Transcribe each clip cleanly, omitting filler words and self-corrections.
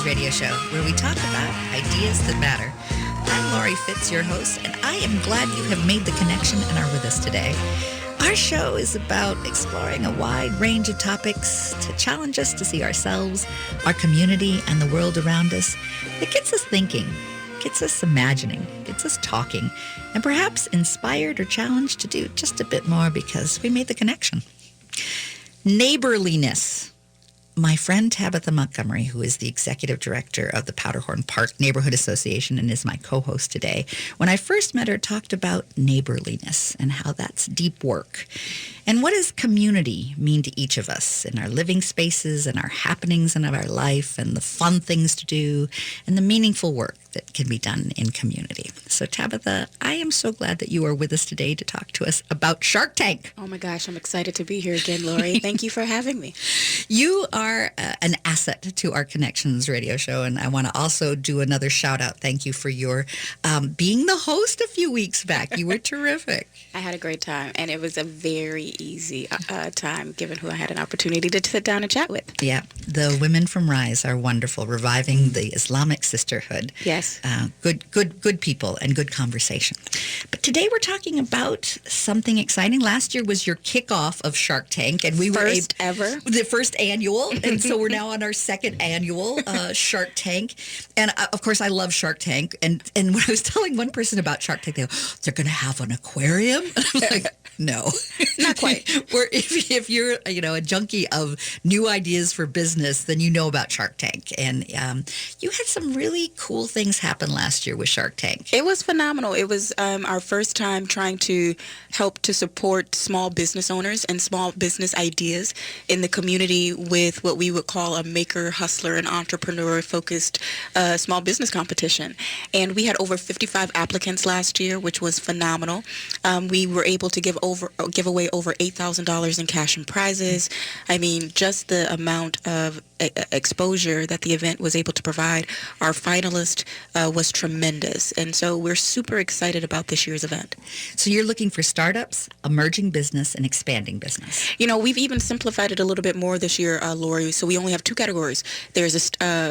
Connections radio show, where we talk about ideas that matter. I'm Lori Fitz, your host, and I am glad you have made the connection and are with us today. Our show is about exploring a wide range of topics to challenge us to see ourselves, our community, and the world around us. It gets us thinking, gets us imagining, gets us talking, and perhaps inspired or challenged to do just a bit more because we made the connection. Neighborliness. My friend Tabitha Montgomery, who is the executive director of the Powderhorn Park Neighborhood Association and is my co-host today, when I first met her, talked about neighborliness and how that's deep work. And what does community mean to each of us in our living spaces and our happenings in our life and the fun things to do and the meaningful work that can be done in community. So Tabitha, I am so glad that you are with us today to talk to us about Shark Tank. Oh my gosh, I'm excited to be here again, Lori. Thank you for having me. You are an asset to our Connections radio show, and I want to also do another shout out. Thank you for your being the host a few weeks back. You were terrific. I had a great time, and it was a very easy time, given who I had an opportunity to sit down and chat with. Yeah, the women from Rise are wonderful, reviving the Islamic sisterhood. Yes. Good people and good conversation. But today we're talking about something exciting. Last year was your kickoff of Shark Tank, and we were the first annual, and so we're now on our second annual Shark Tank. And of course, I love Shark Tank. And when I was telling one person about Shark Tank, they go, "They're going to have an aquarium." I'm like, no, not quite. Or if you're a junkie of new ideas for business, then you know about Shark Tank. And you had some really cool things happen last year with Shark Tank. It was phenomenal. It was our first time trying to help to support small business owners and small business ideas in the community with what we would call a maker, hustler, and entrepreneur-focused small business competition. And we had over 55 applicants last year, which was phenomenal. We were able to give away over $8,000 in cash and prizes. I mean, just the amount of exposure that the event was able to provide our finalist was tremendous. And so we're super excited about this year's event. So you're looking for startups, emerging business, and expanding business. We've even simplified it a little bit more this year, Lori. So we only have two categories. There's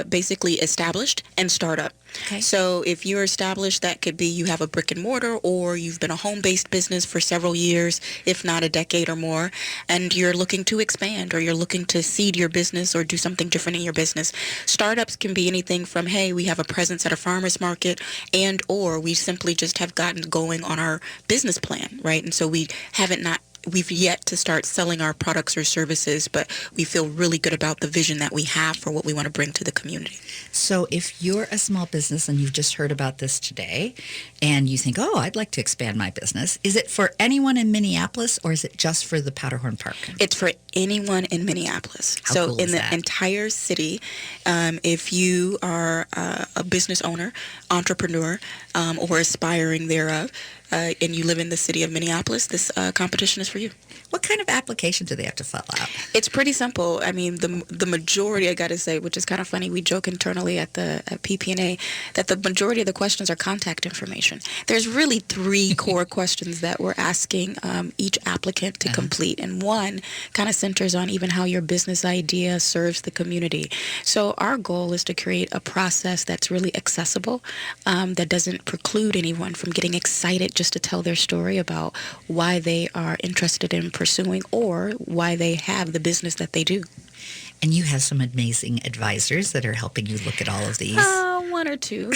basically established and startup. Okay. So if you're established, that could be you have a brick and mortar or you've been a home-based business for several years, if not a decade or more, and you're looking to expand or you're looking to seed your business or do something different in your business. Startups can be anything from, hey, we have a presence at a farmer's market and or we simply just have gotten going on our business plan, right? And so we've yet to start selling our products or services, but we feel really good about the vision that we have for what we want to bring to the community. So if you're a small business and you've just heard about this today and you think, oh, I'd like to expand my business, is it for anyone in Minneapolis or is it just for the Powderhorn Park? It's for anyone in Minneapolis. How cool is the that? Entire city, if you are a business owner, entrepreneur, or aspiring thereof, and you live in the city of Minneapolis, this competition is for you. What kind of application do they have to fill out? It's pretty simple. I mean, the majority, I got to say, which is kind of funny, we joke internally at PP&A that the majority of the questions are contact information. There's really three core questions that we're asking each applicant to complete, and one kind of centers on even how your business idea serves the community. So our goal is to create a process that's really accessible, that doesn't preclude anyone from getting excited just to tell their story about why they are interested in pursuing or why they have the business that they do. And you have some amazing advisors that are helping you look at all of these. One or two.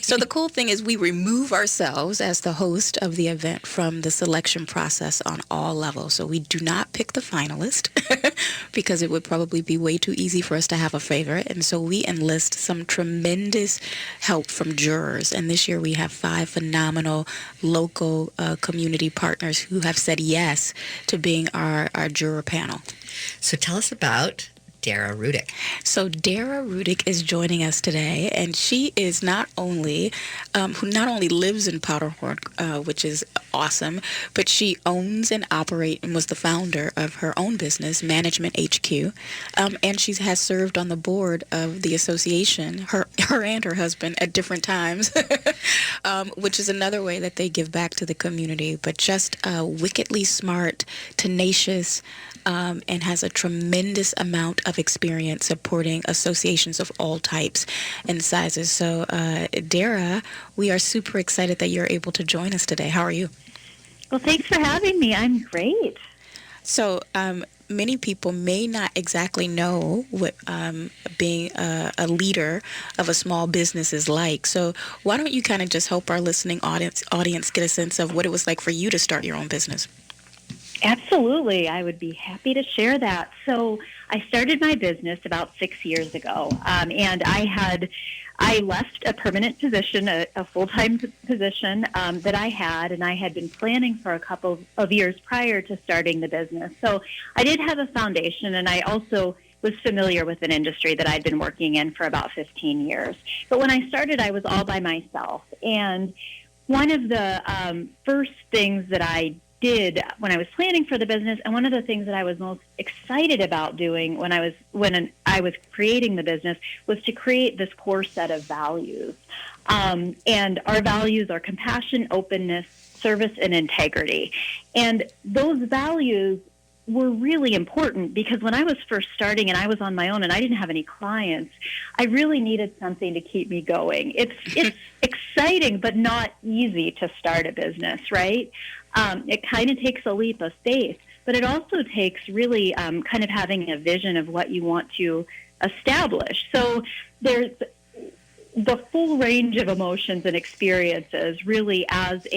So the cool thing is we remove ourselves as the host of the event from the selection process on all levels. So we do not pick the finalist because it would probably be way too easy for us to have a favorite. And so we enlist some tremendous help from jurors. And this year we have 5 phenomenal local community partners who have said yes to being our juror panel. So tell us about Dara Rudick. So Dara Rudick is joining us today, and she is not only who not only lives in Powderhorn, which is awesome, but she owns and operates and was the founder of her own business, Management HQ, and she has served on the board of the association, her and her husband at different times, which is another way that they give back to the community, but just wickedly smart, tenacious, and has a tremendous amount of of experience supporting associations of all types and sizes. So, Dara, we are super excited that you're able to join us today. How are you? Well, thanks for having me. I'm great. So, many people may not exactly know what being a leader of a small business is like. So, why don't you kind of just help our listening audience get a sense of what it was like for you to start your own business? Absolutely. I would be happy to share that. So I started my business about 6 years ago, and I left a permanent position, a full-time position that I had, and I had been planning for a couple of years prior to starting the business. So I did have a foundation, and I also was familiar with an industry that I'd been working in for about 15 years. But when I started, I was all by myself. And one of the first things that I did when I was planning for the business, and one of the things that I was most excited about doing when I was creating the business, was to create this core set of values. And our values are compassion, openness, service, and integrity. And those values were really important because when I was first starting and I was on my own and I didn't have any clients, I really needed something to keep me going. It's exciting, but not easy to start a business, right? It kind of takes a leap of faith, but it also takes really kind of having a vision of what you want to establish. So there's the full range of emotions and experiences really as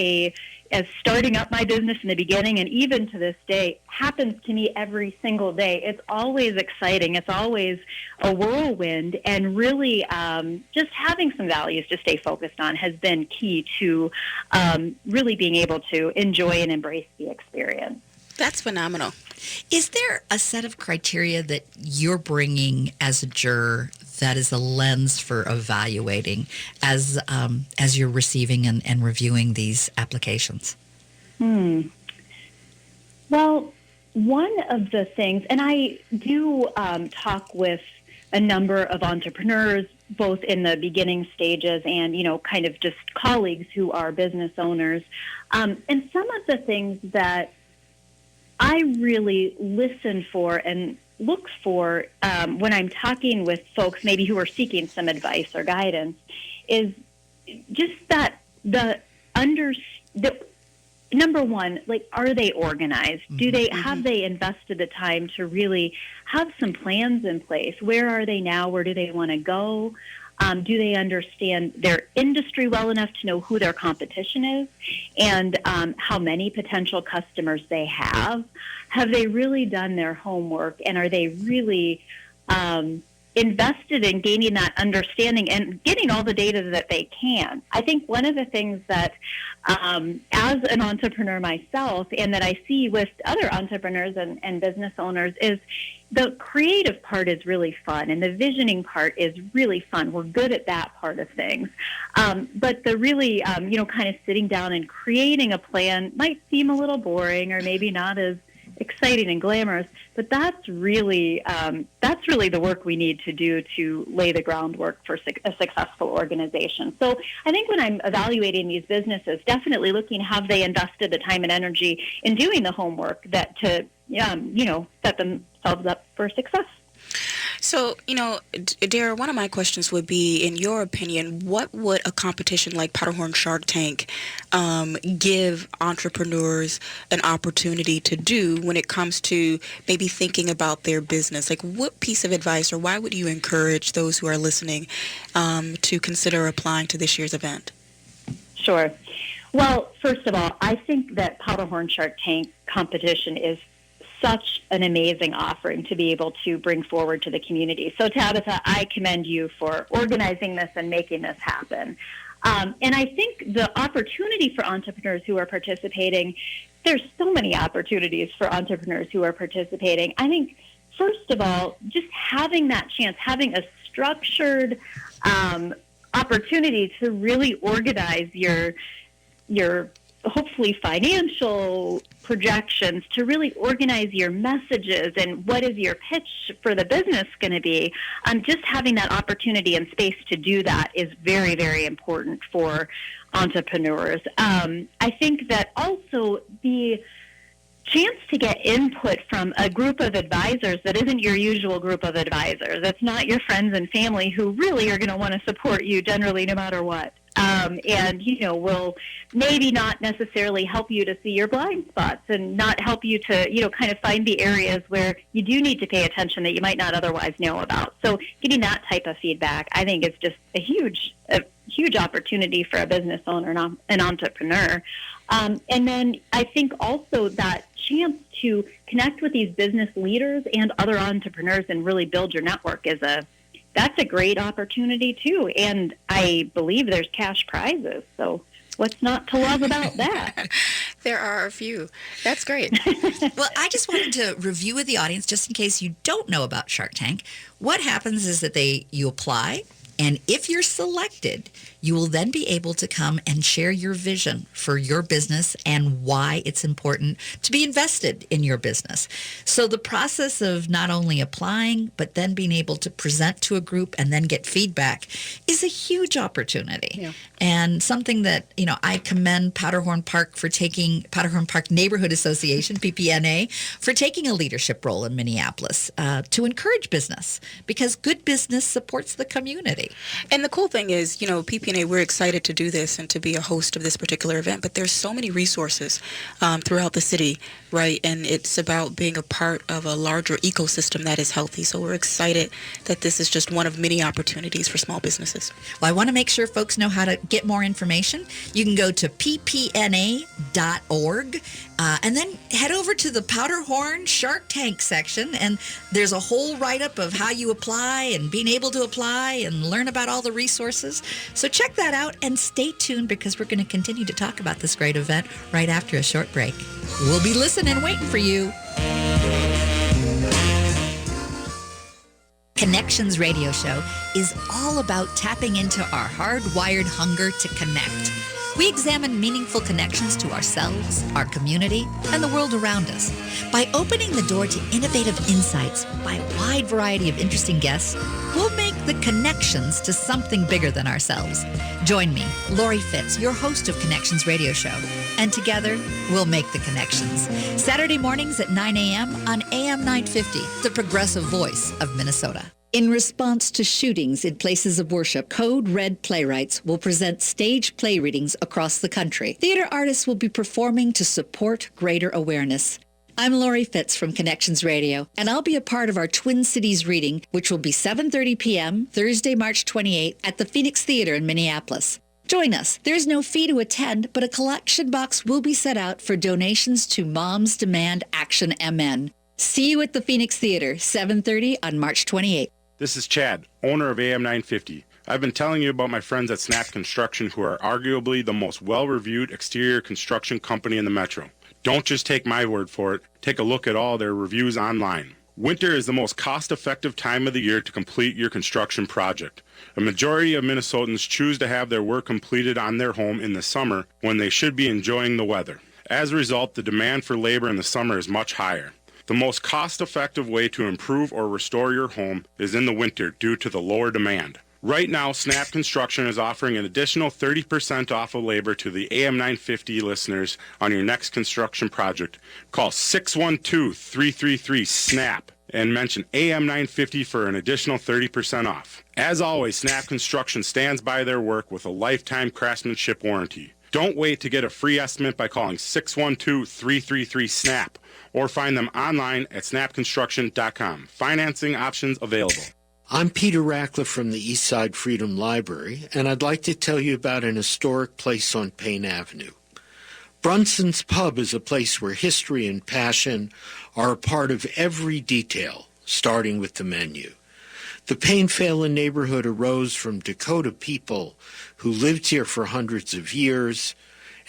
starting up my business in the beginning, and even to this day, happens to me every single day. It's always exciting. It's always a whirlwind, and really just having some values to stay focused on has been key to really being able to enjoy and embrace the experience. That's phenomenal. Is there a set of criteria that you're bringing as a juror that is a lens for evaluating as you're receiving and reviewing these applications? Well, one of the things, and I do talk with a number of entrepreneurs, both in the beginning stages and, kind of just colleagues who are business owners. And some of the things that I really listen for and look for when I'm talking with folks maybe who are seeking some advice or guidance is just that the number one, like, are they organized? Do they have they invested the time to really have some plans in place? Where are they now? Where do they want to go? Do they understand their industry well enough to know who their competition is and how many potential customers they have? Have they really done their homework, and are they really invested in gaining that understanding and getting all the data that they can? I think one of the things that as an entrepreneur myself and that I see with other entrepreneurs and business owners is the creative part is really fun, and the visioning part is really fun. We're good at that part of things. But the really, kind of sitting down and creating a plan might seem a little boring or maybe not as exciting and glamorous, but that's really the work we need to do to lay the groundwork for a successful organization. So I think when I'm evaluating these businesses, definitely looking, have they invested the time and energy in doing the homework that to set themselves up for success. So, Dara, one of my questions would be, in your opinion, what would a competition like Powderhorn Shark Tank give entrepreneurs an opportunity to do when it comes to maybe thinking about their business? Like, what piece of advice, or why would you encourage those who are listening to consider applying to this year's event? Sure. Well, first of all, I think that Powderhorn Shark Tank competition is such an amazing offering to be able to bring forward to the community. So, Tabitha, I commend you for organizing this and making this happen. And I think the opportunity for entrepreneurs who are participating, there's so many opportunities for entrepreneurs who are participating. I think, first of all, just having that chance, having a structured opportunity to really organize your hopefully financial projections, to really organize your messages and what is your pitch for the business going to be. Just having that opportunity and space to do that is very, very important for entrepreneurs. I think that also the chance to get input from a group of advisors that isn't your usual group of advisors. That's not your friends and family who really are going to want to support you generally no matter what. And, will maybe not necessarily help you to see your blind spots and not help you to, kind of find the areas where you do need to pay attention that you might not otherwise know about. So getting that type of feedback, I think, is just a huge opportunity for a business owner and an entrepreneur. And then I think also that chance to connect with these business leaders and other entrepreneurs and really build your network that's a great opportunity too. And I believe there's cash prizes. So what's not to love about that? There are a few. That's great. Well, I just wanted to review with the audience, just in case you don't know about Shark Tank. What happens is that you apply, and if you're selected, you will then be able to come and share your vision for your business and why it's important to be invested in your business. So the process of not only applying, but then being able to present to a group and then get feedback is a huge opportunity. Yeah. And something that, I commend Powderhorn Park Neighborhood Association, PPNA, for taking a leadership role in Minneapolis to encourage business, because good business supports the community. And the cool thing is, PPNA, we're excited to do this and to be a host of this particular event, but there's so many resources throughout the city, right? And it's about being a part of a larger ecosystem that is healthy. So we're excited that this is just one of many opportunities for small businesses. Well, I want to make sure folks know how to get more information. You can go to ppna.org and then head over to the Powderhorn Shark Tank section, and there's a whole write-up of how you apply and being able to apply and learn about all the resources. So check that out and stay tuned, because we're going to continue to talk about this great event right after a short break. We'll be listening, waiting for you. Connections Radio Show is all about tapping into our hardwired hunger to connect. We examine meaningful connections to ourselves, our community, and the world around us. By opening the door to innovative insights by a wide variety of interesting guests, we'll make the connections to something bigger than ourselves. Join me, Lori Fitz, your host of Connections Radio Show, and together we'll make the connections. Saturday mornings at 9 a.m. on AM 950, the progressive voice of Minnesota. In response to shootings in places of worship, Code Red Playwrights will present stage play readings across the country. Theater artists will be performing to support greater awareness. I'm Lori Fitz from Connections Radio, and I'll be a part of our Twin Cities reading, which will be 7:30 p.m. Thursday, March 28th at the Phoenix Theater in Minneapolis. Join us. There's no fee to attend, but a collection box will be set out for donations to Moms Demand Action MN. See you at the Phoenix Theater, 7:30 on March 28th. This is Chad, owner of AM 950. I've been telling you about my friends at Snap Construction, who are arguably the most well-reviewed exterior construction company in the metro. Don't just take my word for it. Take a look at all their reviews online. Winter is the most cost-effective time of the year to complete your construction project. A majority of Minnesotans choose to have their work completed on their home in the summer when they should be enjoying the weather. As a result, the demand for labor in the summer is much higher. The most cost-effective way to improve or restore your home is in the winter due to the lower demand. Right now, Snap Construction is offering an additional 30% off of labor to the AM 950 listeners on your next construction project. Call 612-333-SNAP and mention AM 950 for an additional 30% off. As always, Snap Construction stands by their work with a lifetime craftsmanship warranty. Don't wait to get a free estimate by calling 612-333-SNAP or find them online at snapconstruction.com. Financing options available. I'm Peter Ratcliffe from the Eastside Freedom Library, and I'd like to tell you about an historic place on Payne Avenue. Brunson's Pub is a place where history and passion are a part of every detail, starting with the menu. The Payne-Phelan neighborhood arose from Dakota people who lived here for hundreds of years,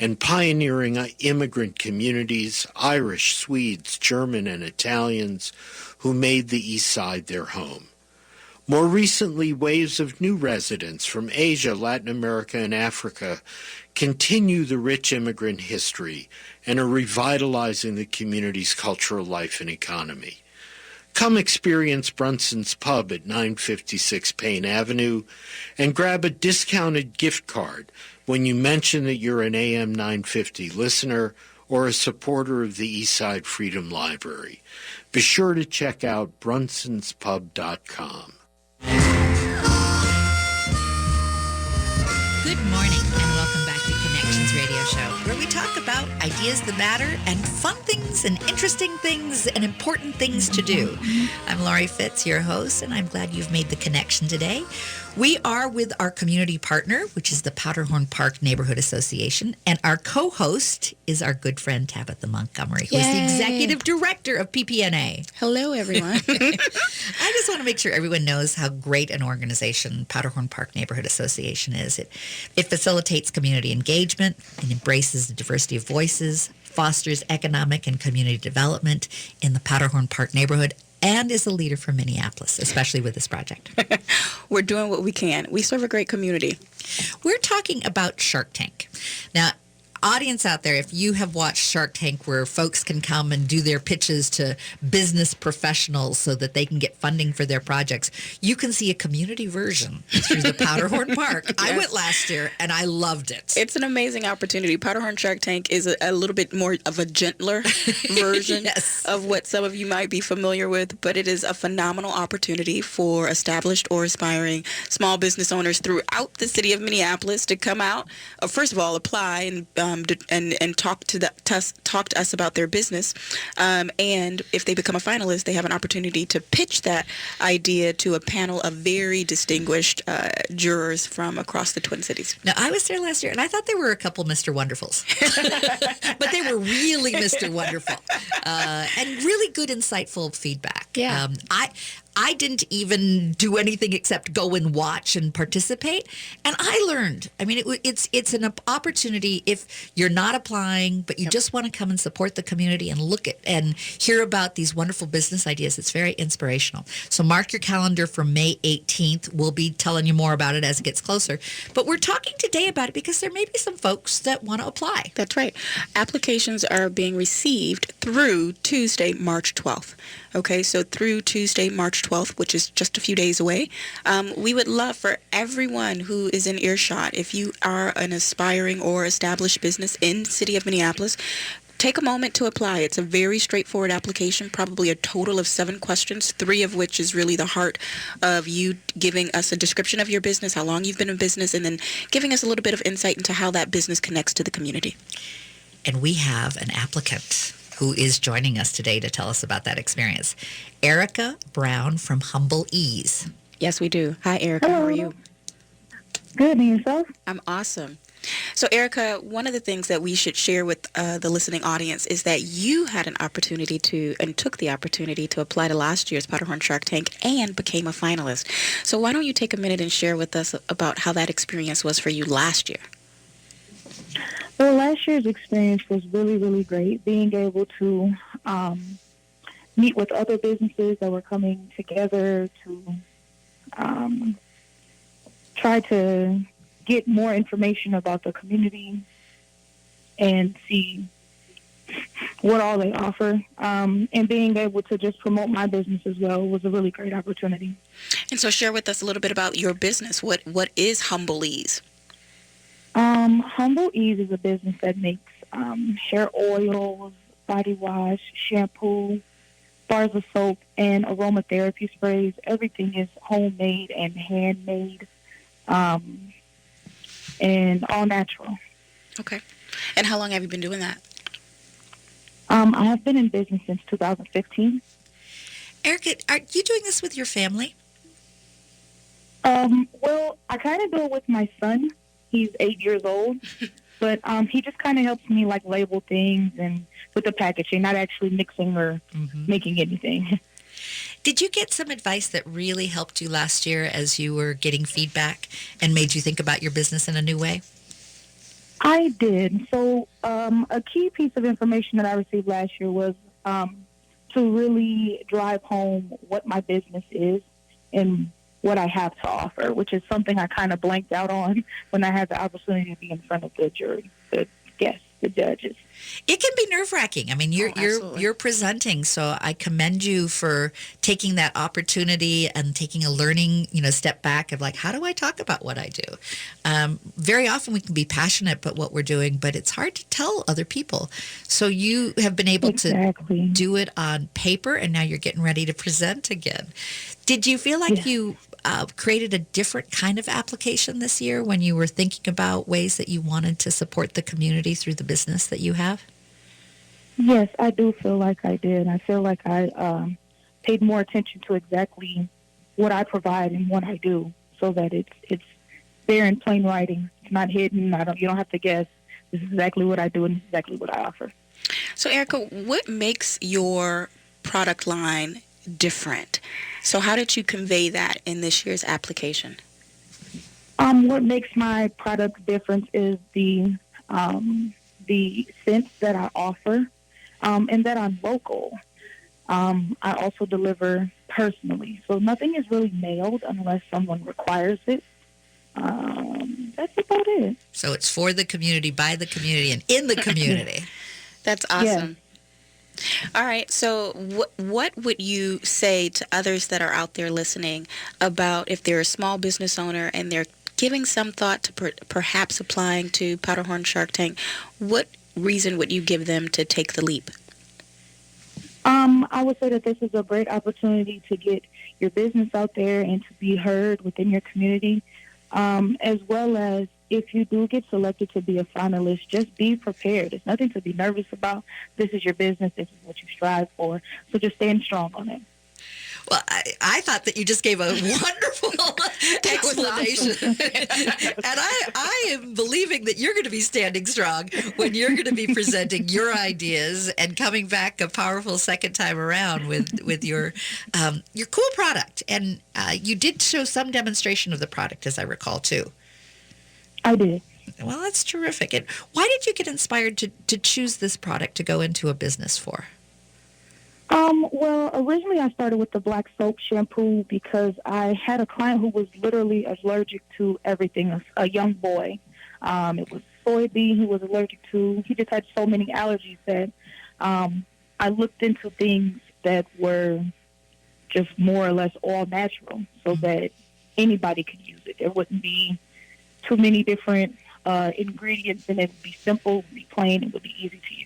and pioneering immigrant communities, Irish, Swedes, German, and Italians, who made the East Side their home. More recently, waves of new residents from Asia, Latin America, and Africa continue the rich immigrant history and are revitalizing the community's cultural life and economy. Come experience Brunson's Pub at 956 Payne Avenue and grab a discounted gift card when you mention that you're an AM 950 listener or a supporter of the Eastside Freedom Library. Be sure to check out brunsonspub.com. Good morning and welcome back to Connections Radio Show, where we talk about ideas that matter and fun things and interesting things and important things to do. I'm Laurie Fitz, your host, and I'm glad you've made the connection today. We are with our community partner, which is the Powderhorn Park Neighborhood Association, and our co-host is our good friend Tabitha Montgomery, who is the executive director of PPNA. Hello, everyone. I just want to make sure everyone knows how great an organization Powderhorn Park Neighborhood Association is. It facilitates community engagement and embraces the diversity of voices, fosters economic and community development in the Powderhorn Park neighborhood, and is a leader for Minneapolis, especially with this project. We're doing what we can. We serve a great community. We're talking about Shark Tank. Now, audience out there, if you have watched Shark Tank where folks can come and do their pitches to business professionals so that they can get funding for their projects, you can see a community version through the Powderhorn Park. Yes. I went last year and I loved it. It's an amazing opportunity. Powderhorn Shark Tank is a little bit more of a gentler version yes. of what some of you might be familiar with, but it is a phenomenal opportunity for established or aspiring small business owners throughout the city of Minneapolis to come out, first of all, apply and talk to us about their business, and if they become a finalist, they have an opportunity to pitch that idea to a panel of very distinguished jurors from across the Twin Cities. Now, I was there last year, and I thought there were a couple Mr. Wonderfuls, but they were really Mr. Wonderful, and really good, insightful feedback. Yeah. I didn't even do anything except go and watch and participate. And I learned. I mean, it's an opportunity if you're not applying, but you yep. just want to come and support the community and look at and hear about these wonderful business ideas. It's very inspirational. So mark your calendar for May 18th. We'll be telling you more about it as it gets closer. But we're talking today about it because there may be some folks that want to apply. That's right. Applications are being received through Tuesday, March 12th. Okay, so through Tuesday, March 12th, which is just a few days away, we would love for everyone who is in earshot, if you are an aspiring or established business in the city of Minneapolis, take a moment to apply. It's a very straightforward application, probably a total of 7 questions, 3 of which is really the heart of you giving us a description of your business, how long you've been in business, and then giving us a little bit of insight into how that business connects to the community. And we have an applicant who is joining us today to tell us about that experience. Erica Brown from Humble Ease. Yes, we do. Hi, Erica. Hello. How are you? Good, and yourself? I'm awesome. So, Erica, one of the things that we should share with the listening audience is that you had an opportunity and took the opportunity to apply to last year's Powderhorn Shark Tank and became a finalist. So why don't you take a minute and share with us about how that experience was for you last year? Well, last year's experience was really, really great. Being able to meet with other businesses that were coming together to try to get more information about the community and see what all they offer. And being able to just promote my business as well was a really great opportunity. And so share with us a little bit about your business. What is Humble Ease? Humble Ease is a business that makes hair oils, body wash, shampoo, bars of soap, and aromatherapy sprays. Everything is homemade and handmade, and all natural. Okay. And how long have you been doing that? I have been in business since 2015. Erica, are you doing this with your family? Well, I kind of do it with my son. He's 8 years old, but he just kind of helps me like label things and with the packaging, not actually mixing or making anything. Did you get some advice that really helped you last year as you were getting feedback and made you think about your business in a new way? I did. So a key piece of information that I received last year was to really drive home what my business is and what I have to offer, which is something I kind of blanked out on when I had the opportunity to be in front of the jury, the guests. the judges. It can be nerve-wracking. I mean, you're presenting, so I commend you for taking that opportunity and taking a learning, step back of like, how do I talk about what I do? Very often we can be passionate about what we're doing, but it's hard to tell other people. So you have been able to do it on paper, and now you're getting ready to present again. Did you feel like you created a different kind of application this year when you were thinking about ways that you wanted to support the community through the business that you have? Yes, I do feel like I did. I feel like I paid more attention to exactly what I provide and what I do, so that it's there in plain writing. It's not hidden. You don't have to guess. This is exactly what I do and exactly what I offer. So, Erica, what makes your product line different? So how did you convey that in this year's application? What makes my product different is the scents that I offer, and that I'm local. I also deliver personally, so nothing is really mailed unless someone requires it. That's about it. So it's for the community, by the community, and in the community. That's awesome. Yeah. All right. So what would you say to others that are out there listening about if they're a small business owner and they're giving some thought to perhaps applying to Powderhorn Shark Tank? What reason would you give them to take the leap? I would say that this is a great opportunity to get your business out there and to be heard within your community, as well as if you do get selected to be a finalist, just be prepared. There's nothing to be nervous about. This is your business. This is what you strive for. So just stand strong on it. Well, I thought that you just gave a wonderful explanation. And I am believing that you're going to be standing strong when you're going to be presenting your ideas and coming back a powerful second time around with your cool product. And you did show some demonstration of the product, as I recall, too. I did. Well, that's terrific. And why did you get inspired to choose this product to go into a business for? Well, originally I started with the black soap shampoo because I had a client who was literally allergic to everything, a young boy. It was soybean he was allergic to. He just had so many allergies that I looked into things that were just more or less all natural so that anybody could use it. There wouldn't be too many different ingredients, and it would be simple, it would be plain, it would be easy to use.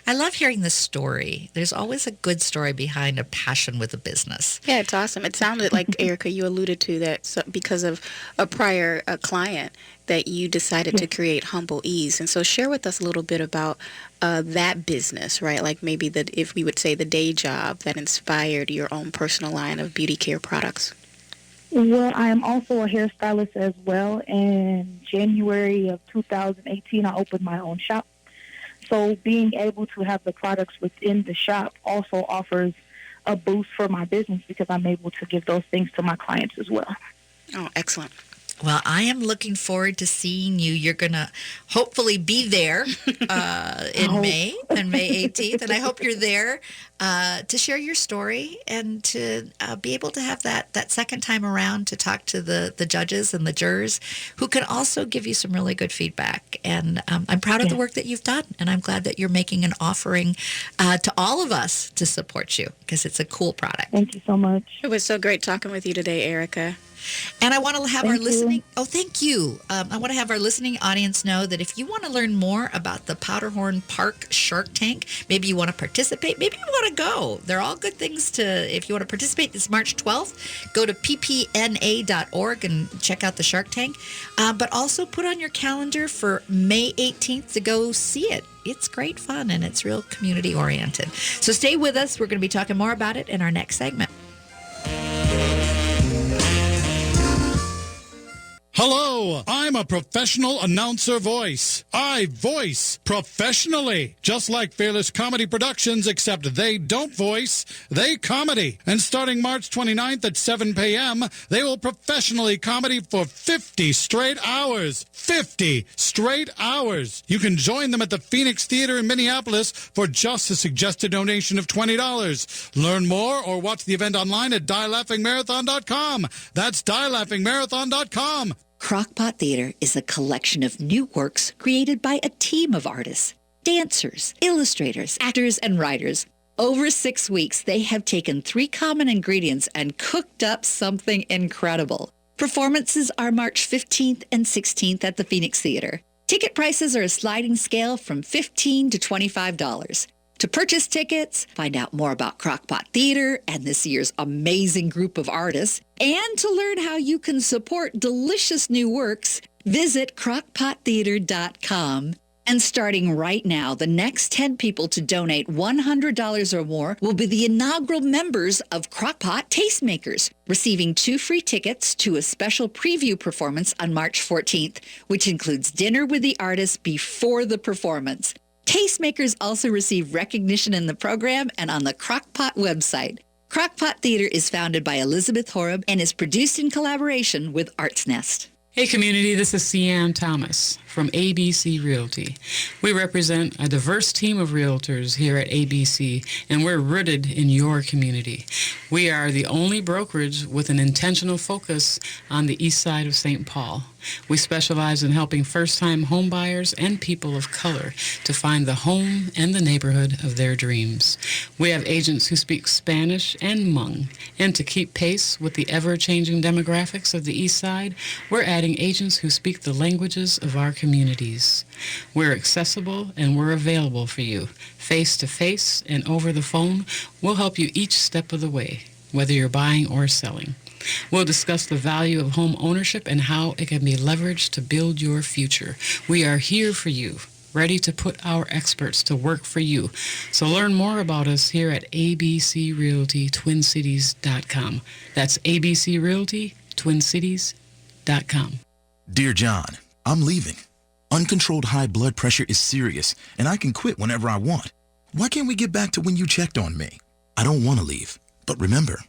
I love hearing the story. There's always a good story behind a passion with a business. Yeah, it's awesome. It sounded like, Erica, you alluded to that because of a prior client that you decided to create Humble Ease. And so share with us a little bit about that business, right? Like maybe if we would say the day job that inspired your own personal line of beauty care products. Well, I am also a hairstylist as well. In January of 2018, I opened my own shop. So being able to have the products within the shop also offers a boost for my business because I'm able to give those things to my clients as well. Oh, excellent. Well, I am looking forward to seeing you. You're going to hopefully be there in May, on May 18th. And I hope you're there to share your story and to be able to have that second time around to talk to the judges and the jurors who can also give you some really good feedback. And I'm proud of the work that you've done. And I'm glad that you're making an offering to all of us to support you because it's a cool product. Thank you so much. It was so great talking with you today, Erica. And I want to have our listening. Oh, thank you. I want to have our listening audience know that if you want to learn more about the Powderhorn Park Shark Tank, maybe you want to participate, maybe you want to go. They're all good things if you want to participate. It's March 12th. Go to ppna.org and check out the Shark Tank. But also put on your calendar for May 18th to go see it. It's great fun and it's real community oriented. So stay with us. We're going to be talking more about it in our next segment. Hello, I'm a professional announcer voice. I voice professionally, just like Fearless Comedy Productions, except they don't voice, they comedy. And starting March 29th at 7 p.m., they will professionally comedy for 50 straight hours. 50 straight hours. You can join them at the Phoenix Theater in Minneapolis for just a suggested donation of $20. Learn more or watch the event online at dielaughingmarathon.com. That's dielaughingmarathon.com. Crockpot Theater is a collection of new works created by a team of artists, dancers, illustrators, actors, and writers. Over 6 weeks, they have taken 3 common ingredients and cooked up something incredible. Performances are March 15th and 16th at the Phoenix Theater. Ticket prices are a sliding scale from $15 to $25. To purchase tickets, find out more about Crockpot Theater and this year's amazing group of artists, and to learn how you can support delicious new works, visit crockpottheater.com. And starting right now, the next 10 people to donate $100 or more will be the inaugural members of Crockpot Tastemakers, receiving 2 free tickets to a special preview performance on March 14th, which includes dinner with the artist before the performance. Tastemakers also receive recognition in the program and on the Crockpot website. Crockpot Theater is founded by Elizabeth Horeb and is produced in collaboration with Arts Nest. Hey community, this is Cian Thomas from ABC Realty. We represent a diverse team of realtors here at ABC, and we're rooted in your community. We are the only brokerage with an intentional focus on the east side of St. Paul. We specialize in helping first-time homebuyers and people of color to find the home and the neighborhood of their dreams. We have agents who speak Spanish and Hmong, and to keep pace with the ever-changing demographics of the east side, we're adding agents who speak the languages of our communities. We're accessible and we're available for you. Face-to-face and over the phone, we'll help you each step of the way, whether you're buying or selling. We'll discuss the value of home ownership and how it can be leveraged to build your future. We are here for you, ready to put our experts to work for you. So learn more about us here at abcrealtytwincities.com. That's abcrealtytwincities.com. Dear John, I'm leaving. Uncontrolled high blood pressure is serious, and I can quit whenever I want. Why can't we get back to when you checked on me? I don't want to leave, but remember,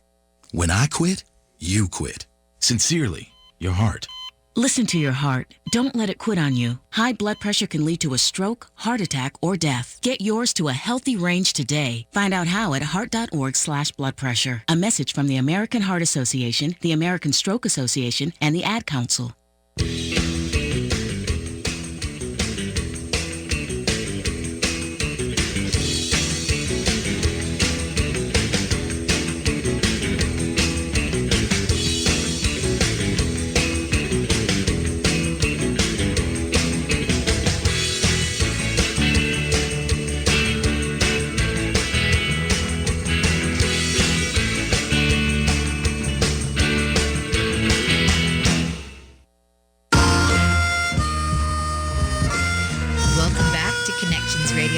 when I quit, you quit. Sincerely, your heart. Listen to your heart. Don't let it quit on you. High blood pressure can lead to a stroke, heart attack, or death. Get yours to a healthy range today. Find out how at heart.org/blood pressure. A message from the American Heart Association, the American Stroke Association, and the Ad Council.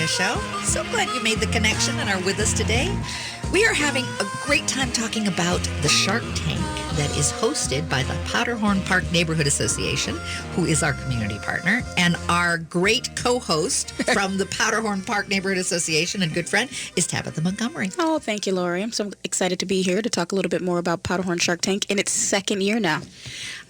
Show. So glad you made the connection and are with us today. We are having a great time talking about the Shark Tank that is hosted by the Powderhorn Park Neighborhood Association, who is our community partner, and our great co-host from the Powderhorn Park Neighborhood Association and good friend is Tabitha Montgomery. Oh, thank you, Lori. I'm so excited to be here to talk a little bit more about Powderhorn Shark Tank in its 2nd year now.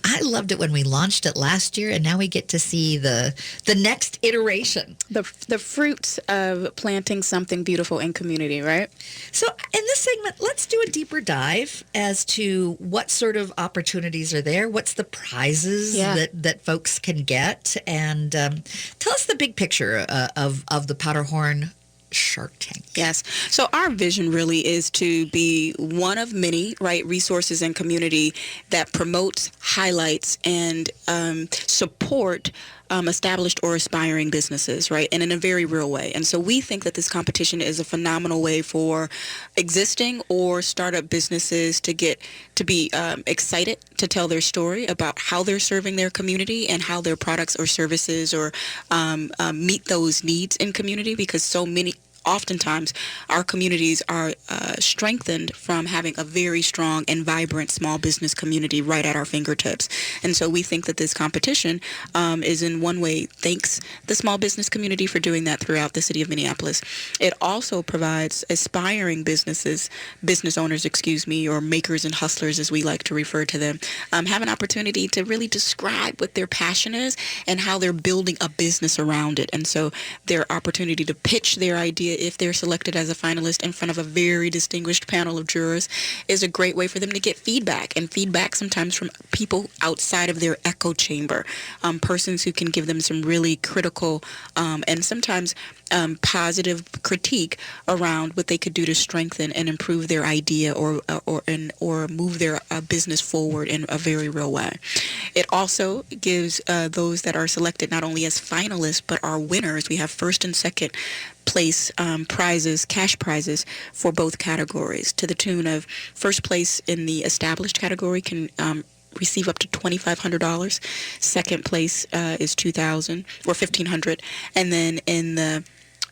I loved it when we launched it last year, and now we get to see the next iteration. The fruits of planting something beautiful in community, right? So in this segment, let's do a deeper dive as to what sort of opportunities are there, what's the prizes that folks can get, and tell us the big picture of the Powderhorn Shark Tank. Yes. So our vision really is to be one of many, right, resources and community that promotes, highlights, and support established or aspiring businesses, right, and in a very real way. And so we think that this competition is a phenomenal way for existing or startup businesses to get to be excited to tell their story about how they're serving their community and how their products or services or meet those needs in community, because so many oftentimes our communities are strengthened from having a very strong and vibrant small business community right at our fingertips. And so we think that this competition is in one way thanks the small business community for doing that throughout the city of Minneapolis. It also provides aspiring business owners, or makers and hustlers as we like to refer to them, have an opportunity to really describe what their passion is and how they're building a business around it. And so their opportunity to pitch their idea idea, if they're selected as a finalist in front of a very distinguished panel of jurors, is a great way for them to get feedback, and feedback sometimes from people outside of their echo chamber, persons who can give them some really critical and sometimes positive critique around what they could do to strengthen and improve their idea or move their business forward in a very real way. It also gives those that are selected not only as finalists but are winners. We have first and second place prizes, cash prizes for both categories, to the tune of first place in the established category can receive up to $2,500. Second place is $2,000 or $1,500, and then in the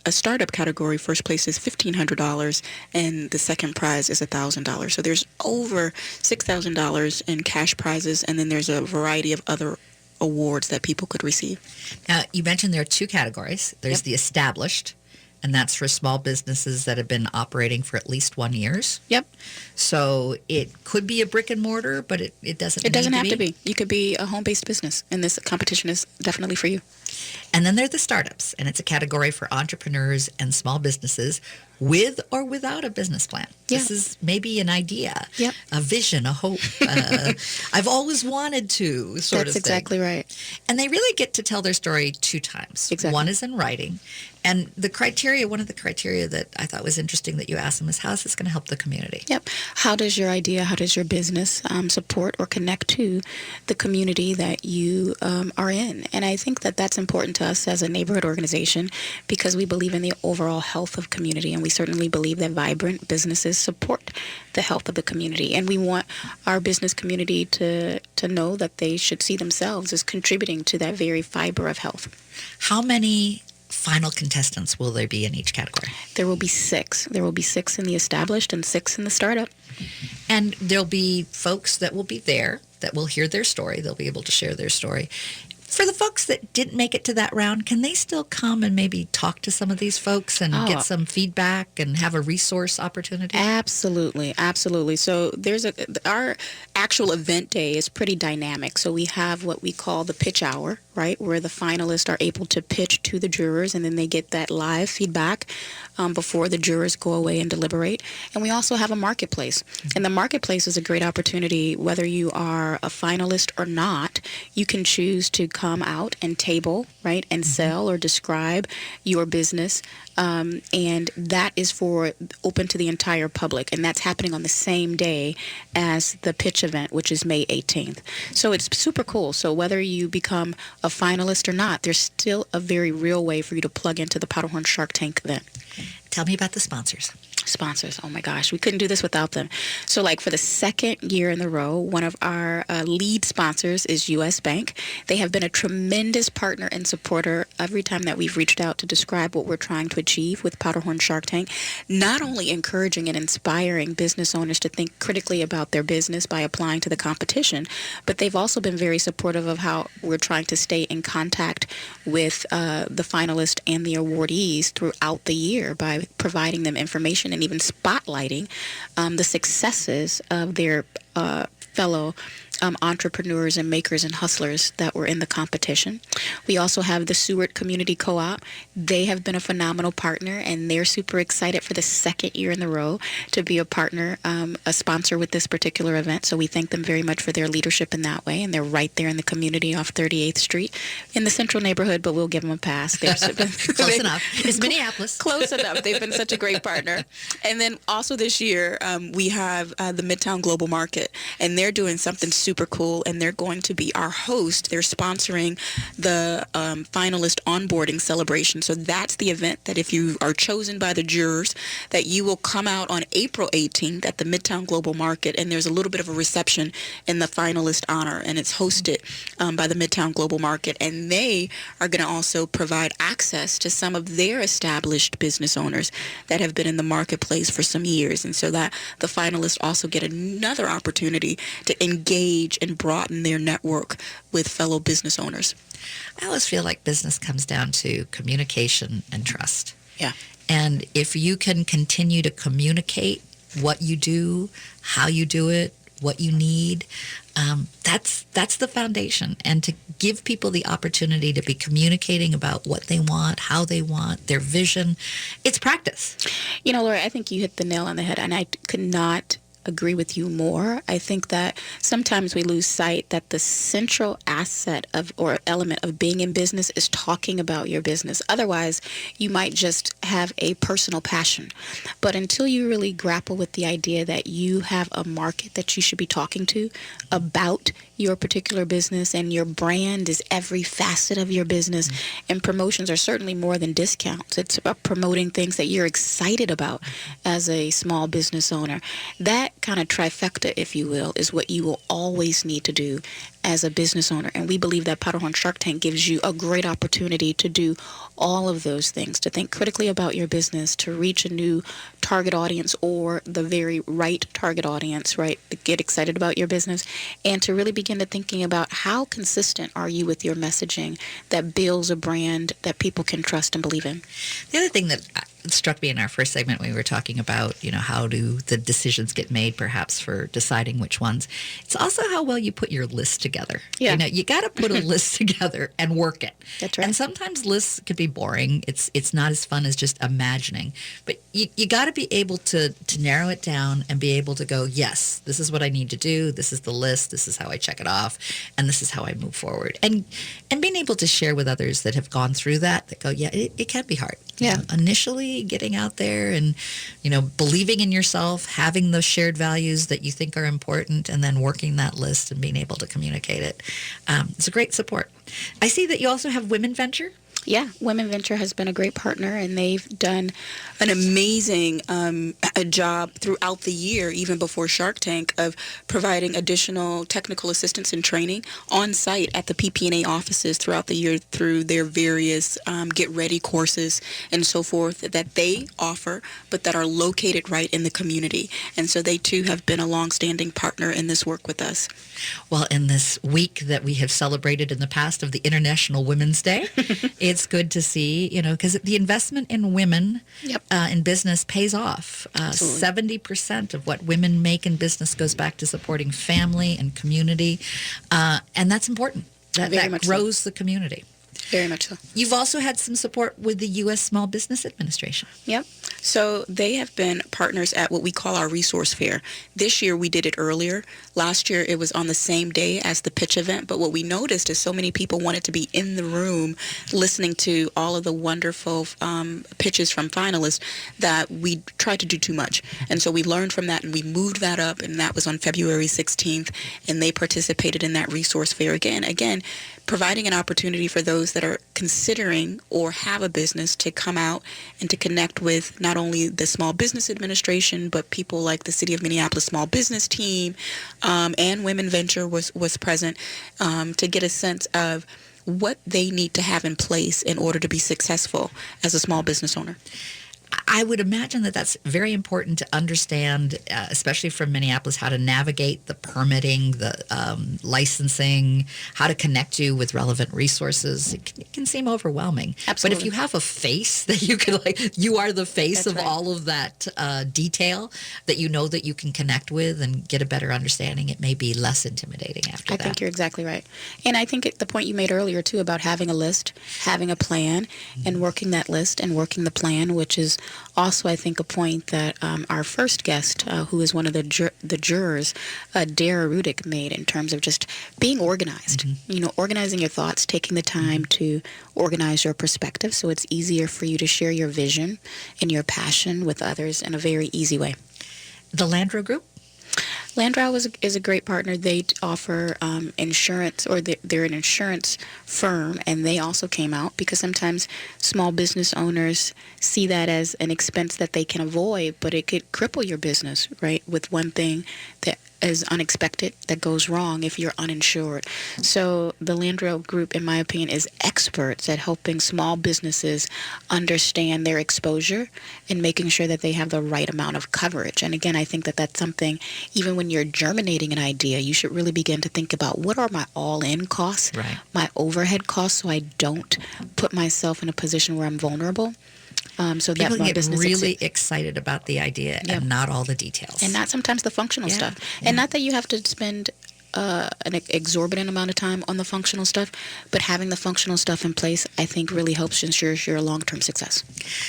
startup category, first place is $1,500, and the second prize is $1,000. So there's over $6,000 in cash prizes, and then there's a variety of other awards that people could receive. Now, you mentioned there are two categories. There's the established, and that's for small businesses that have been operating for at least 1 year. Yep. So it could be a brick and mortar, but it doesn't. It doesn't need have to be. You could be a home-based business, and this competition is definitely for you. And then there are the startups, and it's a category for entrepreneurs and small businesses with or without a business plan. Yeah. This is maybe an idea, Yep. a vision, a hope. I've always wanted to, sort That's of thing. exactly right. And they really get to tell their story 2 times. Exactly. One is in writing. And one of the criteria that I thought was interesting that you asked them is, how is this going to help the community? Yep. How does your idea, how does your business support or connect to the community that you are in? And I think that that's important to us as a neighborhood organization, because we believe in the overall health of community, and we certainly believe that vibrant businesses support the health of the community. And we want our business community to know that they should see themselves as contributing to that very fiber of health. How many final contestants will there be in each category? There will be 6. There will be 6 in the established and 6 in the startup. And there'll be folks that will be there that will hear their story. They'll be able to share their story. For the folks that didn't make it to that round, can they still come and maybe talk to some of these folks and get some feedback and have a resource opportunity? Absolutely, absolutely. So our actual event day is pretty dynamic. So we have what we call the pitch hour, right, where the finalists are able to pitch to the jurors, and then they get that live feedback before the jurors go away and deliberate. And we also have a marketplace. And the marketplace is a great opportunity, whether you are a finalist or not. You can choose to come out and table, right, and sell or describe your business. And that is open to the entire public. And that's happening on the same day as the pitch event, which is May 18th. So it's super cool. So whether you become a finalist or not, there's still a very real way for you to plug into the Powderhorn Shark Tank event. Tell me about the sponsors. Sponsors. Oh my gosh, we couldn't do this without them. So like for the second year in a row, one of our lead sponsors is U.S. Bank. They have been a tremendous partner and supporter every time that we've reached out to describe what we're trying to achieve with Powderhorn Shark Tank, not only encouraging and inspiring business owners to think critically about their business by applying to the competition, but they've also been very supportive of how we're trying to stay in contact with the finalists and the awardees throughout the year by providing them information and even spotlighting the successes of their fellow entrepreneurs and makers and hustlers that were in the competition. We also have the Seward Community Co-op. They have been a phenomenal partner, and they're super excited for the second year in a row to be a partner, a sponsor with this particular event. So we thank them very much for their leadership in that way. And they're right there in the community off 38th Street in the central neighborhood, but we'll give them a pass. Close enough. It's Minneapolis. Close enough. They've been such a great partner. And then also this year, we have the Midtown Global Market, and they're doing something super cool, and they're going to be our host. They're sponsoring the finalist onboarding celebration. So that's the event that if you are chosen by the jurors, that you will come out on April 18th at the Midtown Global Market, and there's a little bit of a reception in the finalist honor, and it's hosted by the Midtown Global Market, and they are going to also provide access to some of their established business owners that have been in the marketplace for some years, and so that the finalists also get another opportunity to engage and broaden their network with fellow business owners. I always feel like business comes down to communication and trust. Yeah. And if you can continue to communicate what you do, how you do it, what you need. That's the foundation. And to give people the opportunity to be communicating about what they want, how they want, their vision, it's practice. You know, Laura, I think you hit the nail on the head, and I could not agree with you more. I think that sometimes we lose sight that the central asset of or element of being in business is talking about your business. Otherwise, you might just have a personal passion. But until you really grapple with the idea that you have a market that you should be talking to about your particular business, and your brand is every facet of your business, and promotions are certainly more than discounts. It's about promoting things that you're excited about as a small business owner. That kind of trifecta, if you will, is what you will always need to do as a business owner. And we believe that Powderhorn Shark Tank gives you a great opportunity to do all of those things, to think critically about your business, to reach a new target audience or the very right target audience, right? To get excited about your business, and to really begin to thinking about how consistent are you with your messaging that builds a brand that people can trust and believe in. The other thing that struck me in our first segment when we were talking about, how do the decisions get made perhaps for deciding which ones, it's also how well you put your list together. Yeah. You got to put a list together and work it. That's right. And sometimes lists could be boring. It's not as fun as just imagining. But you got to be able to narrow it down and be able to go, yes, this is what I need to do. This is the list. This is how I check it off. And this is how I move forward. And being able to share with others that have gone through that go, yeah, it can be hard. Yeah. Initially getting out there and, believing in yourself, having those shared values that you think are important, and then working that list and being able to communicate it. It's a great support. I see that you also have Women Venture. Yeah, Women Venture has been a great partner, and they've done an amazing a job throughout the year, even before Shark Tank, of providing additional technical assistance and training on site at the PP&A offices throughout the year through their various Get Ready courses and so forth that they offer, but that are located right in the community. And so they, too, have been a longstanding partner in this work with us. Well, in this week that we have celebrated in the past of the International Women's Day, it's good to see, because the investment in women in business pays off. 70% of what women make in business goes back to supporting family and community, and that's important. That grows the community. Very much so. You've also had some support with the U.S. Small Business Administration. Yep. So they have been partners at what we call our resource fair. This year we did it earlier. Last year it was on the same day as the pitch event. But what we noticed is so many people wanted to be in the room listening to all of the wonderful pitches from finalists that we tried to do too much. And so we learned from that, and we moved that up, and that was on February 16th. And they participated in that resource fair again, providing an opportunity for those that are considering or have a business to come out and to connect with not only the Small Business Administration, but people like the City of Minneapolis Small Business Team, and Women Venture was present, to get a sense of what they need to have in place in order to be successful as a small business owner. I would imagine that that's very important to understand, especially from Minneapolis, how to navigate the permitting, the licensing, how to connect you with relevant resources. It can seem overwhelming. Absolutely. But if you have a face that you can, you are the face That's of right. all of that detail that you know that you can connect with and get a better understanding, it may be less intimidating after that. I think you're exactly right. And I think the point you made earlier, too, about having a list, having a plan, and working that list and working the plan, which is also, I think, a point that our first guest, who is one of the jurors, Dara Rudick, made in terms of just being organized. Organizing your thoughts, taking the time to organize your perspective so it's easier for you to share your vision and your passion with others in a very easy way. The Landro Group? Landrow is a great partner. They offer insurance, or they're an insurance firm, and they also came out because sometimes small business owners see that as an expense that they can avoid, but it could cripple your business, right, with one thing that is unexpected that goes wrong if you're uninsured. So the Landrow Group, in my opinion, is experts at helping small businesses understand their exposure and making sure that they have the right amount of coverage. And again, I think that that's something, even when you're germinating an idea, you should really begin to think about, what are my all-in costs, right, my overhead costs, so I don't put myself in a position where I'm vulnerable. So that People more get business really excited about the idea and not all the details. and not sometimes the functional stuff. And not that you have to spend an exorbitant amount of time on the functional stuff, but having the functional stuff in place, I think, really helps ensures your long-term success.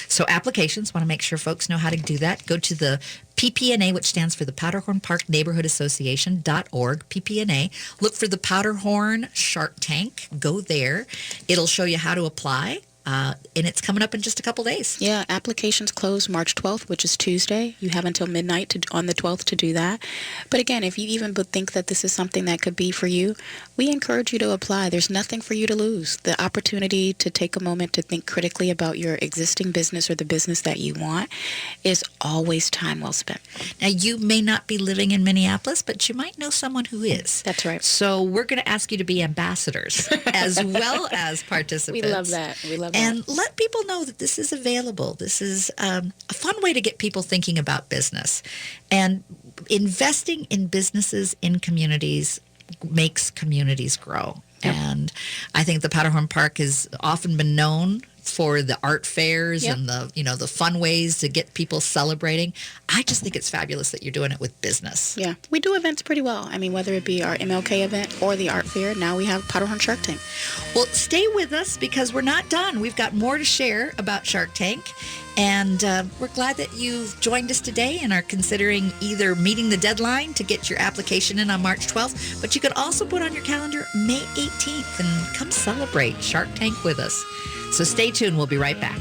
So applications, want to make sure folks know how to do that. Go to the PPNA, which stands for the Powderhorn Park Neighborhood Association.org, PPNA. Look for the Powderhorn Shark Tank. Go there. It'll show you how to apply. And it's coming up in just a couple days. Yeah, applications close March 12th, which is Tuesday. You have until midnight on the 12th to do that. But again, if you even think that this is something that could be for you, we encourage you to apply. There's nothing for you to lose. The opportunity to take a moment to think critically about your existing business or the business that you want is always time well spent. Now, you may not be living in Minneapolis, but you might know someone who is. That's right. So we're going to ask you to be ambassadors as well as participants. We love that. We love that. And let people know that this is available. This is a fun way to get people thinking about business. And investing in businesses in communities makes communities grow. Yep. And I think the Powderhorn Park has often been known for the art fairs and the fun ways to get people celebrating. I just think it's fabulous that you're doing it with business. Yeah, we do events pretty well. I mean, whether it be our MLK event or the art fair, now we have Powderhorn Shark Tank. Well, stay with us because we're not done. We've got more to share about Shark Tank. And we're glad that you've joined us today and are considering either meeting the deadline to get your application in on March 12th, but you could also put on your calendar May 18th and come celebrate Shark Tank with us. So stay tuned. We'll be right back.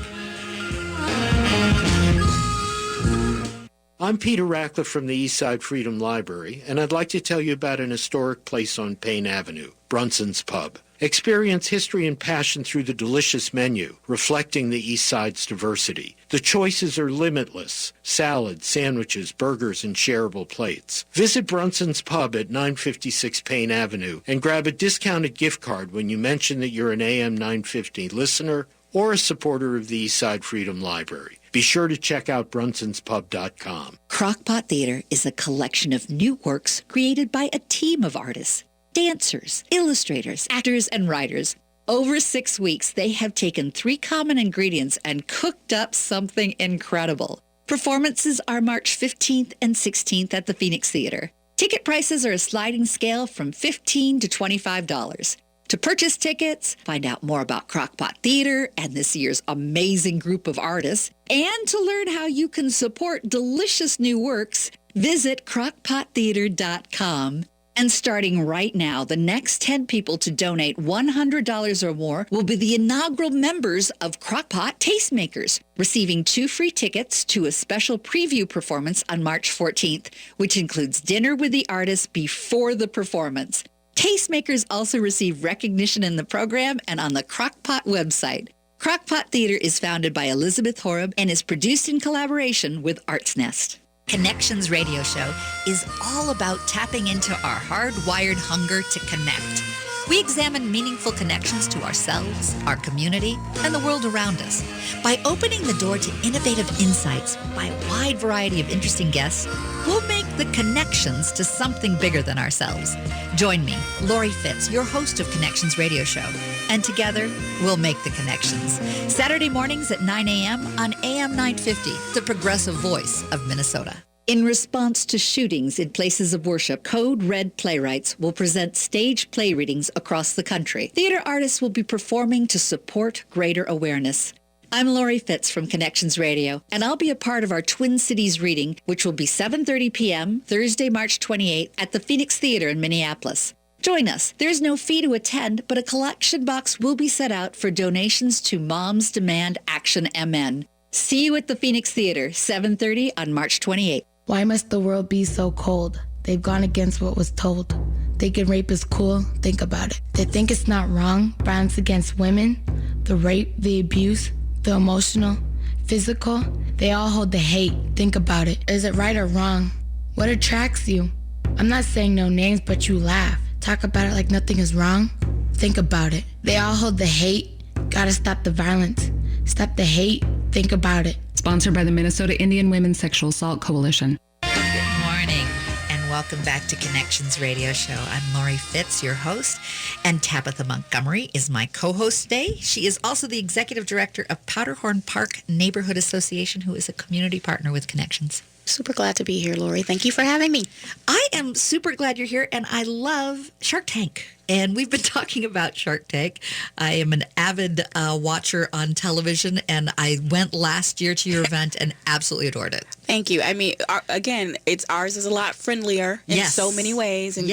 I'm Peter Ratcliffe from the Eastside Freedom Library, and I'd like to tell you about an historic place on Payne Avenue, Brunson's Pub. Experience history and passion through the delicious menu, reflecting the East Side's diversity. The choices are limitless: salads, sandwiches, burgers, and shareable plates. Visit Brunson's Pub at 956 Payne Avenue and grab a discounted gift card when you mention that you're an AM 950 listener or a supporter of the Eastside Freedom Library. Be sure to check out brunsonspub.com. Crockpot Theater is a collection of new works created by a team of artists. Dancers, illustrators, actors, and writers. Over 6 weeks, they have taken 3 common ingredients and cooked up something incredible. Performances are March 15th and 16th at the Phoenix Theater. Ticket prices are a sliding scale from $15 to $25. To purchase tickets, find out more about Crockpot Theater and this year's amazing group of artists, and to learn how you can support delicious new works, visit crockpottheater.com. And starting right now, the next 10 people to donate $100 or more will be the inaugural members of Crockpot Tastemakers, receiving 2 free tickets to a special preview performance on March 14th, which includes dinner with the artists before the performance. Tastemakers also receive recognition in the program and on the Crockpot website. Crockpot Theater is founded by Elizabeth Horeb and is produced in collaboration with Arts Nest. Connections Radio Show is all about tapping into our hardwired hunger to connect. We examine meaningful connections to ourselves, our community, and the world around us. By opening the door to innovative insights by a wide variety of interesting guests, we'll make the connections to something bigger than ourselves. Join me, Lori Fitz, your host of Connections Radio Show, and together we'll make the connections. Saturday mornings at 9 a.m. on AM 950, the progressive voice of Minnesota. In response to shootings in places of worship, Code Red Playwrights will present stage play readings across the country. Theater artists will be performing to support greater awareness. I'm Lori Fitz from Connections Radio, and I'll be a part of our Twin Cities reading, which will be 7:30 p.m. Thursday, March 28th at the Phoenix Theater in Minneapolis. Join us. There's no fee to attend, but a collection box will be set out for donations to Moms Demand Action MN. See you at the Phoenix Theater, 7:30 on March 28th. Why must the world be so cold? They've gone against what was told. Thinking rape is cool, think about it. They think it's not wrong, violence against women, the rape, the abuse, the emotional, physical. They all hold the hate, think about it. Is it right or wrong? What attracts you? I'm not saying no names, but you laugh. Talk about it like nothing is wrong. Think about it. They all hold the hate. Gotta stop the violence. Stop the hate. Think about it. Sponsored by the Minnesota Indian Women's Sexual Assault Coalition. Good morning and welcome back to Connections Radio Show. I'm Lori Fitz, your host, and Tabitha Montgomery is my co-host today. She is also the executive director of Powderhorn Park Neighborhood Association, who is a community partner with Connections. Super glad to be here, Lori. Thank you for having me. I am super glad you're here, and I love Shark Tank. And we've been talking about Shark Tank. I am an avid watcher on television, and I went last year to your event and absolutely adored it. Thank you. I mean, again, ours is a lot friendlier in so many ways, and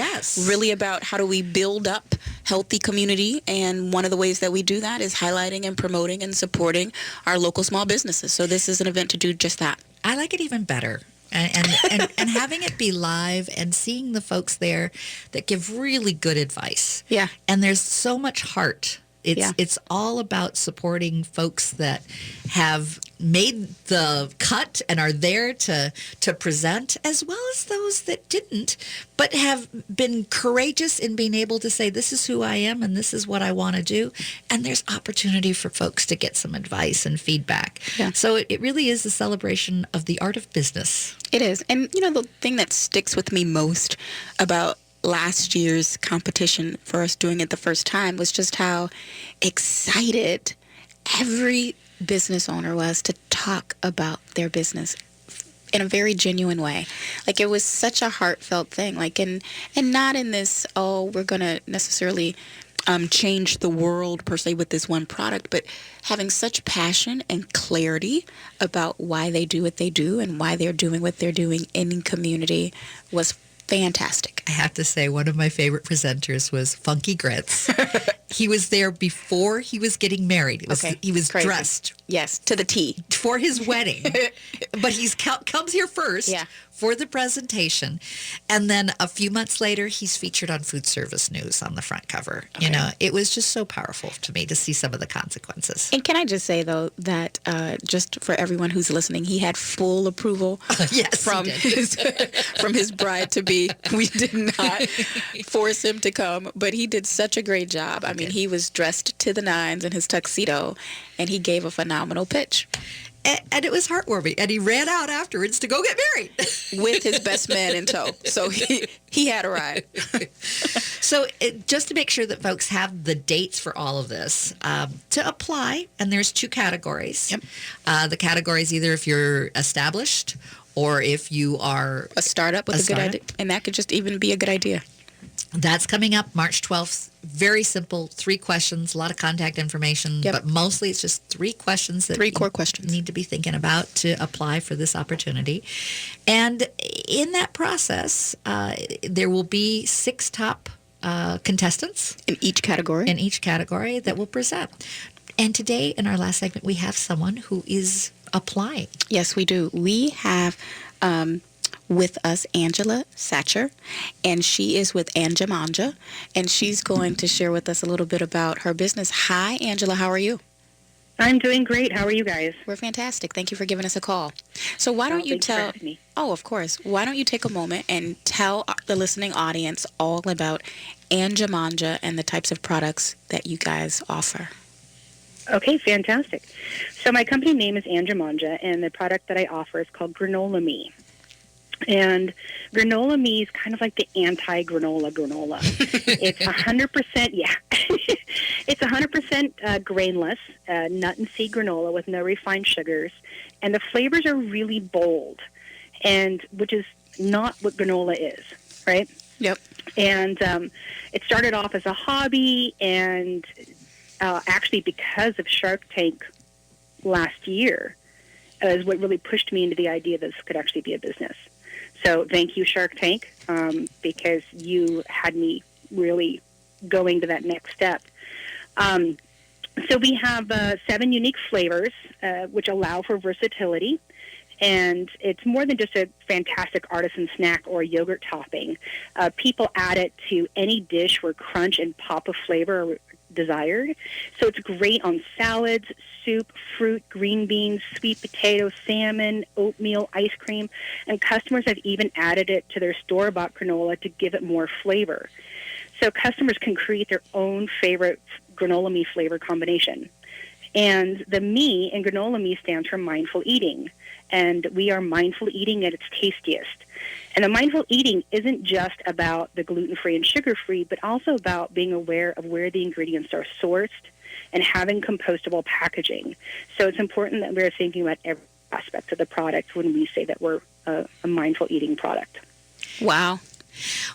really about how do we build up healthy community. And one of the ways that we do that is highlighting and promoting and supporting our local small businesses. So this is an event to do just that. I like it even better. And having it be live and seeing the folks there that give really good advice. Yeah. And there's so much heart. It's all about supporting folks that have made the cut and are there to present, as well as those that didn't, but have been courageous in being able to say, this is who I am and this is what I want to do. And there's opportunity for folks to get some advice and feedback. Yeah. So it really is a celebration of the art of business. It is. And, you know, the thing that sticks with me most about last year's competition for us doing it the first time was just how excited every business owner was to talk about their business in a very genuine way. Like, it was such a heartfelt thing. Like, and not in this, we're going to necessarily change the world per se with this one product, but having such passion and clarity about why they do what they do and why they're doing what they're doing in community was fantastic. I have to say, one of my favorite presenters was Funky Grits. He was there before he was getting married. He was crazy. Dressed. Yes, to the T. For his wedding. But he's comes here first for the presentation. And then a few months later, he's featured on Food Service News on the front cover. Okay. You know, it was just so powerful to me to see some of the consequences. And can I just say, though, that just for everyone who's listening, he had full approval from his bride-to-be. We did not force him to come, but he did such a great job. I mean, he was dressed to the nines in his tuxedo, and he gave a phenomenal pitch. And it was heartwarming. And he ran out afterwards to go get married. With his best man in tow. So he had a ride. So just to make sure that folks have the dates for all of this, to apply, and there's two categories. Yep. The categories, either if you're established or if you are a startup with a good idea. And that could just even be a good idea. That's coming up March 12th. Very simple, 3 questions, a lot of contact information, but mostly it's just 3 questions that 3 core questions need to be thinking about to apply for this opportunity. And in that process, there will be 6 top contestants in each category that will present. And today, in our last segment, we have someone who is applying. Yes, we do. We have with us Angela Satcher, and she is with Anja Manja, and she's going to share with us a little bit about her business. Hi, Angela. How are you? I'm doing great. How are you guys? We're fantastic. Thank you for giving us a call. So why don't you tell... Oh, of course. Why don't you take a moment and tell the listening audience all about Anja Manja and the types of products that you guys offer? Okay, fantastic. So my company name is Anja Manja, and the product that I offer is called Granola Me. And Granola Me is kind of like the anti-granola granola. It's 100%, it's 100% grainless, nut and seed granola with no refined sugars. And the flavors are really bold, and which is not what granola is, right? Yep. And it started off as a hobby, and actually because of Shark Tank last year is what really pushed me into the idea that this could actually be a business. So thank you, Shark Tank, because you had me really going to that next step. So we have 7 unique flavors, which allow for versatility. And it's more than just a fantastic artisan snack or yogurt topping. People add it to any dish where crunch and pop of flavor are desired. So it's great on salads, soup, fruit, green beans, sweet potato, salmon, oatmeal, ice cream, and customers have even added it to their store-bought granola to give it more flavor. So customers can create their own favorite granola me flavor combination. And the me in granola me stands for mindful eating. And we are mindful eating at its tastiest. And the mindful eating isn't just about the gluten-free and sugar-free, but also about being aware of where the ingredients are sourced and having compostable packaging. So it's important that we're thinking about every aspect of the product when we say that we're a mindful eating product. Wow.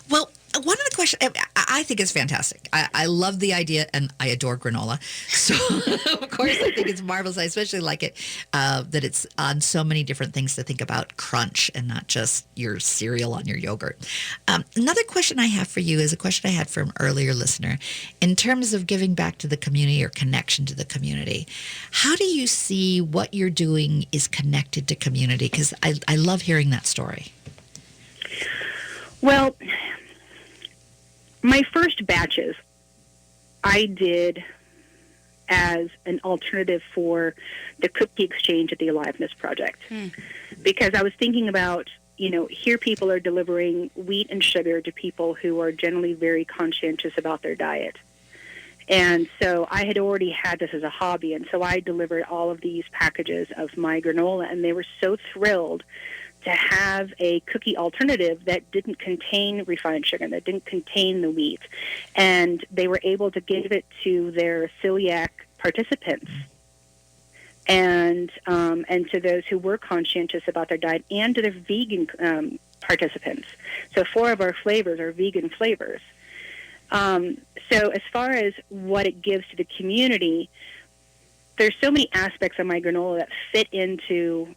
Well, one of the questions I think is fantastic. I love the idea, and I adore granola. So, of course, I think it's marvelous. I especially like it that it's on so many different things to think about crunch and not just your cereal on your yogurt. Another question I have for you is a question I had from an earlier listener. In terms of giving back to the community or connection to the community, how do you see what you're doing is connected to community? Because I love hearing that story. Well, my first batches I did as an alternative for the cookie exchange at the Aliveness Project. Because I was thinking about, here people are delivering wheat and sugar to people who are generally very conscientious about their diet. And so I had already had this as a hobby, and so I delivered all of these packages of my granola, and they were so thrilled to have a cookie alternative that didn't contain refined sugar, that didn't contain the wheat. And they were able to give it to their celiac participants and to those who were conscientious about their diet, and to their vegan participants. So 4 of our flavors are vegan flavors. So as far as what it gives to the community, there's so many aspects of my granola that fit into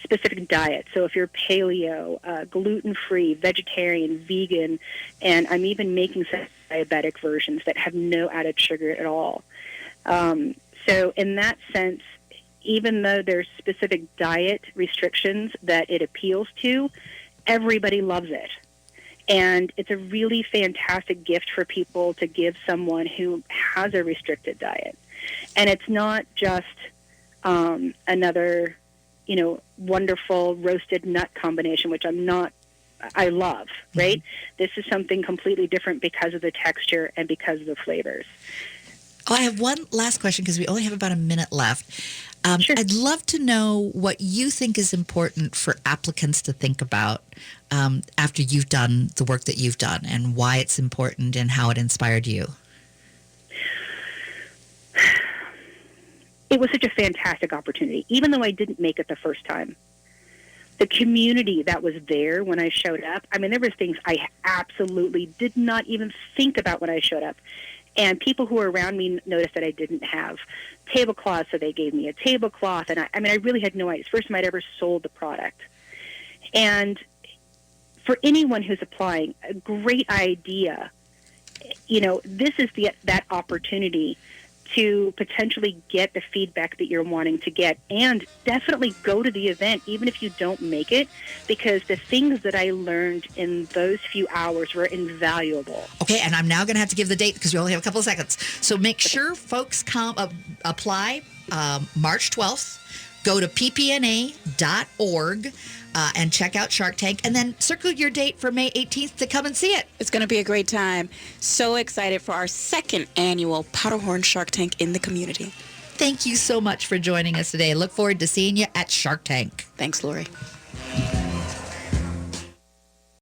specific diet. So if you're paleo, gluten-free, vegetarian, vegan, and I'm even making some diabetic versions that have no added sugar at all. So in that sense, even though there's specific diet restrictions that it appeals to, everybody loves it. And it's a really fantastic gift for people to give someone who has a restricted diet. And it's not just another wonderful roasted nut combination, which I love, right? This is something completely different because of the texture and because of the flavors. Oh, I have one last question because we only have about a minute left. Sure. I'd love to know what you think is important for applicants to think about after you've done the work that you've done, and why it's important and how it inspired you. It was such a fantastic opportunity, even though I didn't make it the first time. The community that was there when I showed up, there were things I absolutely did not even think about when I showed up. And people who were around me noticed that I didn't have tablecloths, so they gave me a tablecloth. And I really had no idea. It's the first time I'd ever sold the product. And for anyone who's applying, a great idea. This is that opportunity to potentially get the feedback that you're wanting to get, and definitely go to the event even if you don't make it, because the things that I learned in those few hours were invaluable. Okay, and I'm now going to have to give the date because we only have a couple of seconds. So make sure folks come apply March 12th. Go to ppna.org and check out Shark Tank, and then circle your date for May 18th to come and see it. It's going to be a great time. So excited for our 2nd annual Powderhorn Shark Tank in the community. Thank you so much for joining us today. Look forward to seeing you at Shark Tank. Thanks, Lori.